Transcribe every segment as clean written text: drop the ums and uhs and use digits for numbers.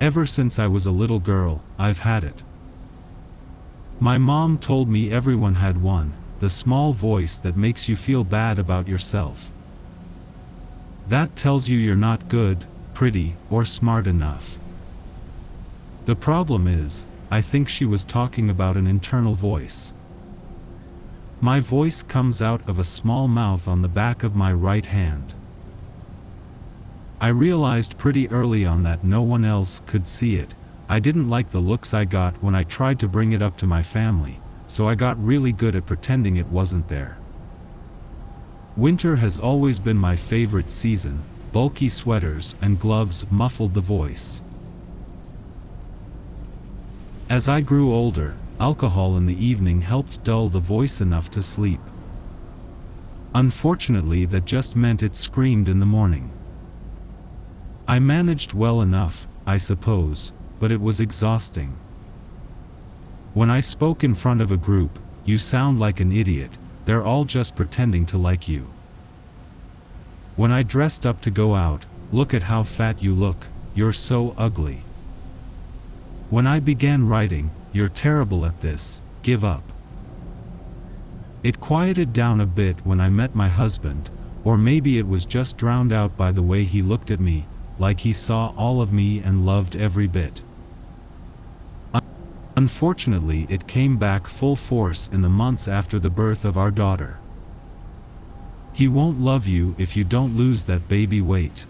Ever since I was a little girl, I've had it. My mom told me everyone had one, the small voice that makes you feel bad about yourself. That tells you you're not good, pretty, or smart enough. The problem is, I think she was talking about an internal voice. My voice comes out of a small mouth on the back of my right hand. I realized pretty early on that no one else could see it. I didn't like the looks I got when I tried to bring it up to my family, so I got really good at pretending it wasn't there. Winter has always been my favorite season. Bulky sweaters and gloves muffled the voice. As I grew older, alcohol in the evening helped dull the voice enough to sleep. Unfortunately, that just meant it screamed in the morning. I managed well enough, I suppose, but it was exhausting. When I spoke in front of a group, "You sound like an idiot, they're all just pretending to like you." When I dressed up to go out, "Look at how fat you look, you're so ugly." When I began writing, "You're terrible at this, give up." It quieted down a bit when I met my husband, or maybe it was just drowned out by the way he looked at me, like he saw all of me and loved every bit. Unfortunately, it came back full force in the months after the birth of our daughter. "He won't love you if you don't lose that baby weight.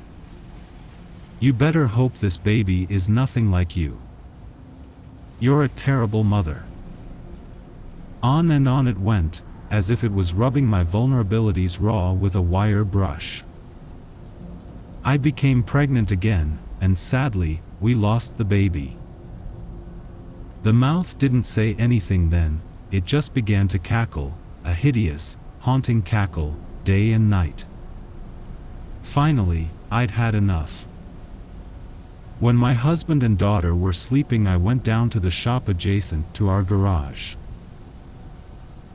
You better hope this baby is nothing like you. You're a terrible mother." On and on it went, as if it was rubbing my vulnerabilities raw with a wire brush. I became pregnant again, and sadly, we lost the baby. The mouth didn't say anything then, it just began to cackle, a hideous, haunting cackle, day and night. Finally, I'd had enough. When my husband and daughter were sleeping, I went down to the shop adjacent to our garage.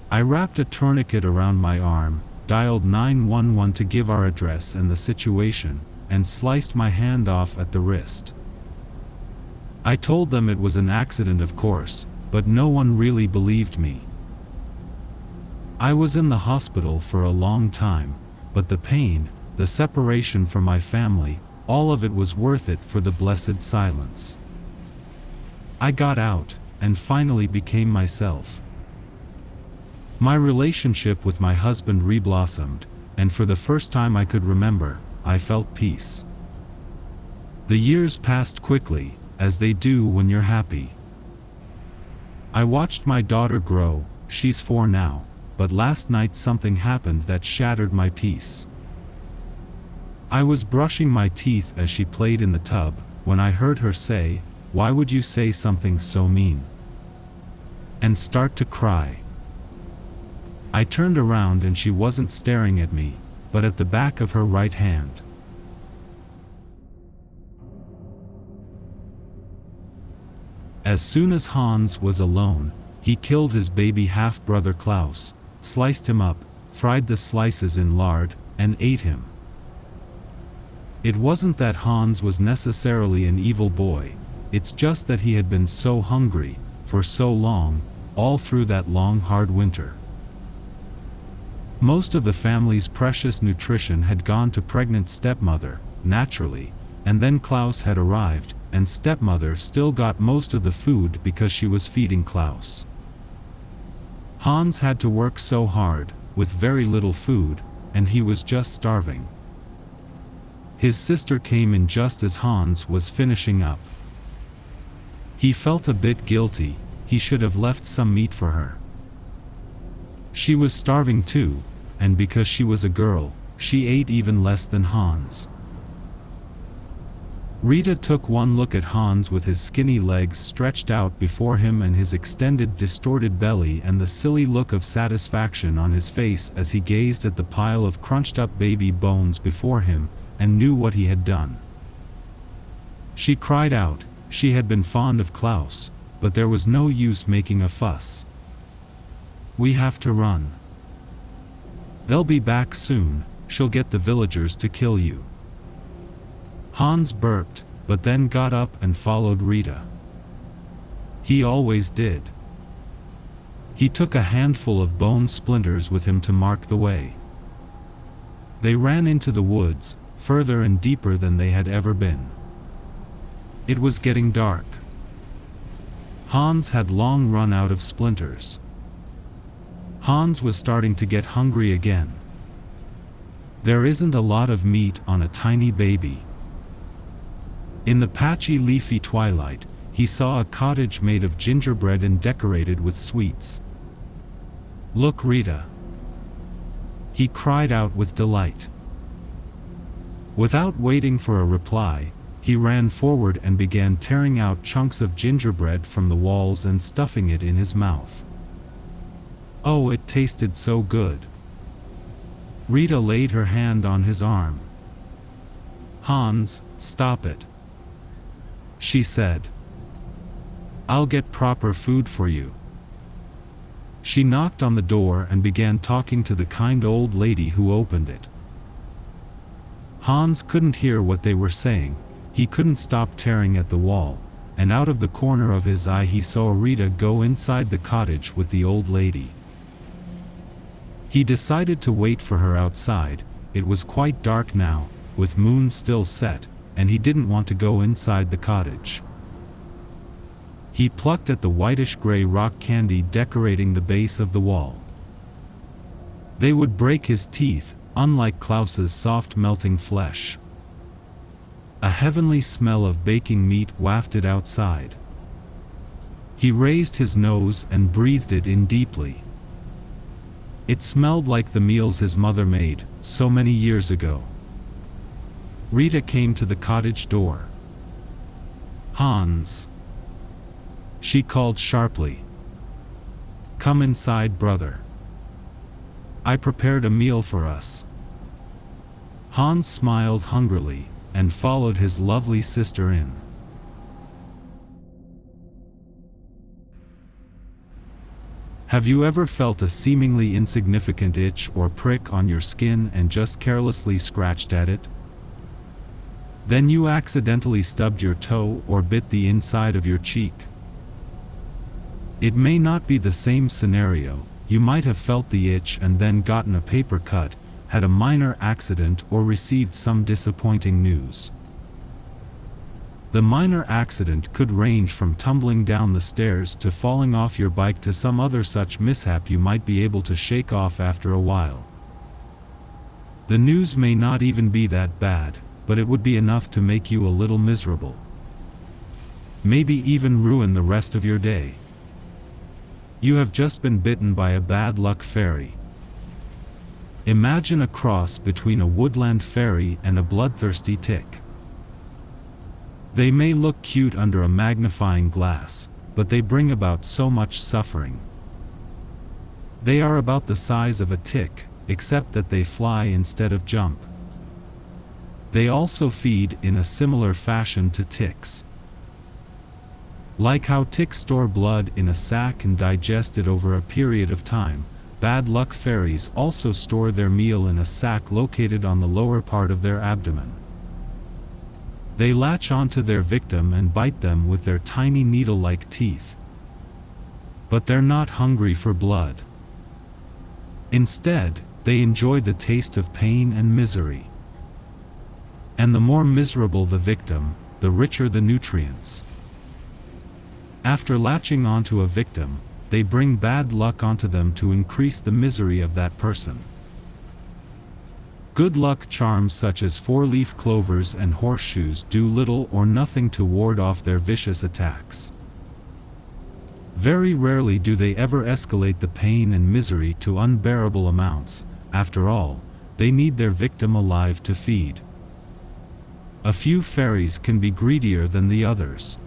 I wrapped a tourniquet around my arm, dialed 911 to give our address and the situation, and sliced my hand off at the wrist. I told them it was an accident, of course, but no one really believed me. I was in the hospital for a long time, but the pain, the separation from my family, all of it was worth it for the blessed silence. I got out, and finally became myself. My relationship with my husband reblossomed, and for the first time I could remember, I felt peace. The years passed quickly, as they do when you're happy. I watched my daughter grow, she's 4 now, but last night something happened that shattered my peace. I was brushing my teeth as she played in the tub, when I heard her say, "Why would you say something so mean?" and start to cry. I turned around and she wasn't staring at me, but at the back of her right hand. As soon as Hans was alone, he killed his baby half-brother Klaus, sliced him up, fried the slices in lard, and ate him. It wasn't that Hans was necessarily an evil boy, it's just that he had been so hungry, for so long, all through that long hard winter. Most of the family's precious nutrition had gone to pregnant stepmother, naturally, and then Klaus had arrived, and stepmother still got most of the food because she was feeding Klaus. Hans had to work so hard, with very little food, and he was just starving. His sister came in just as Hans was finishing up. He felt a bit guilty, he should have left some meat for her. She was starving too, and because she was a girl, she ate even less than Hans. Rita took one look at Hans with his skinny legs stretched out before him and his extended distorted belly and the silly look of satisfaction on his face as he gazed at the pile of crunched up baby bones before him, and knew what he had done. She cried out. She had been fond of Klaus, but there was no use making a fuss. "We have to run. They'll be back soon, she'll get the villagers to kill you." Hans burped, but then got up and followed Rita. He always did. He took a handful of bone splinters with him to mark the way. They ran into the woods, further and deeper than they had ever been. It was getting dark. Hans had long run out of splinters. Hans was starting to get hungry again. There isn't a lot of meat on a tiny baby. In the patchy leafy twilight, he saw a cottage made of gingerbread and decorated with sweets. "Look, Rita!" he cried out with delight. Without waiting for a reply, he ran forward and began tearing out chunks of gingerbread from the walls and stuffing it in his mouth. Oh, it tasted so good. Rita laid her hand on his arm. "Hans, stop it," she said. "I'll get proper food for you." She knocked on the door and began talking to the kind old lady who opened it. Hans couldn't hear what they were saying. He couldn't stop tearing at the wall, and out of the corner of his eye he saw Rita go inside the cottage with the old lady. He decided to wait for her outside. It was quite dark now, with moon still set, and he didn't want to go inside the cottage. He plucked at the whitish-gray rock candy decorating the base of the wall. They would break his teeth, unlike Klaus's soft melting flesh. A heavenly smell of baking meat wafted outside. He raised his nose and breathed it in deeply. It smelled like the meals his mother made, so many years ago. Rita came to the cottage door. "Hans," she called sharply. "Come inside, brother. I prepared a meal for us." Hans smiled hungrily, and followed his lovely sister in. Have you ever felt a seemingly insignificant itch or prick on your skin and just carelessly scratched at it? Then you accidentally stubbed your toe or bit the inside of your cheek. It may not be the same scenario. You might have felt the itch and then gotten a paper cut, had a minor accident, or received some disappointing news. The minor accident could range from tumbling down the stairs to falling off your bike to some other such mishap you might be able to shake off after a while. The news may not even be that bad, but it would be enough to make you a little miserable. Maybe even ruin the rest of your day. You have just been bitten by a bad luck fairy. Imagine a cross between a woodland fairy and a bloodthirsty tick. They may look cute under a magnifying glass, but they bring about so much suffering. They are about the size of a tick, except that they fly instead of jump. They also feed in a similar fashion to ticks. Like how ticks store blood in a sack and digest it over a period of time, bad luck fairies also store their meal in a sack located on the lower part of their abdomen. They latch onto their victim and bite them with their tiny needle-like teeth. But they're not hungry for blood. Instead, they enjoy the taste of pain and misery. And the more miserable the victim, the richer the nutrients. After latching onto a victim, they bring bad luck onto them to increase the misery of that person. Good luck charms such as four-leaf clovers and horseshoes do little or nothing to ward off their vicious attacks. Very rarely do they ever escalate the pain and misery to unbearable amounts. After all, they need their victim alive to feed. A few fairies can be greedier than the others.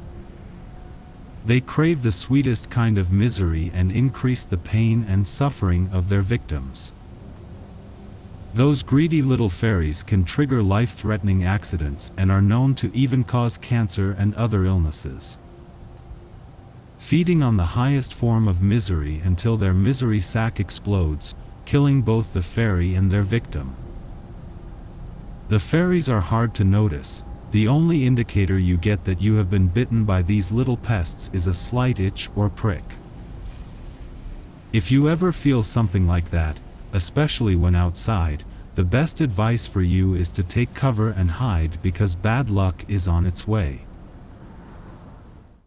They crave the sweetest kind of misery and increase the pain and suffering of their victims. Those greedy little fairies can trigger life-threatening accidents and are known to even cause cancer and other illnesses. Feeding on the highest form of misery until their misery sac explodes, killing both the fairy and their victim. The fairies are hard to notice, The only indicator you get that you have been bitten by these little pests is a slight itch or prick. If you ever feel something like that, especially when outside, the best advice for you is to take cover and hide because bad luck is on its way.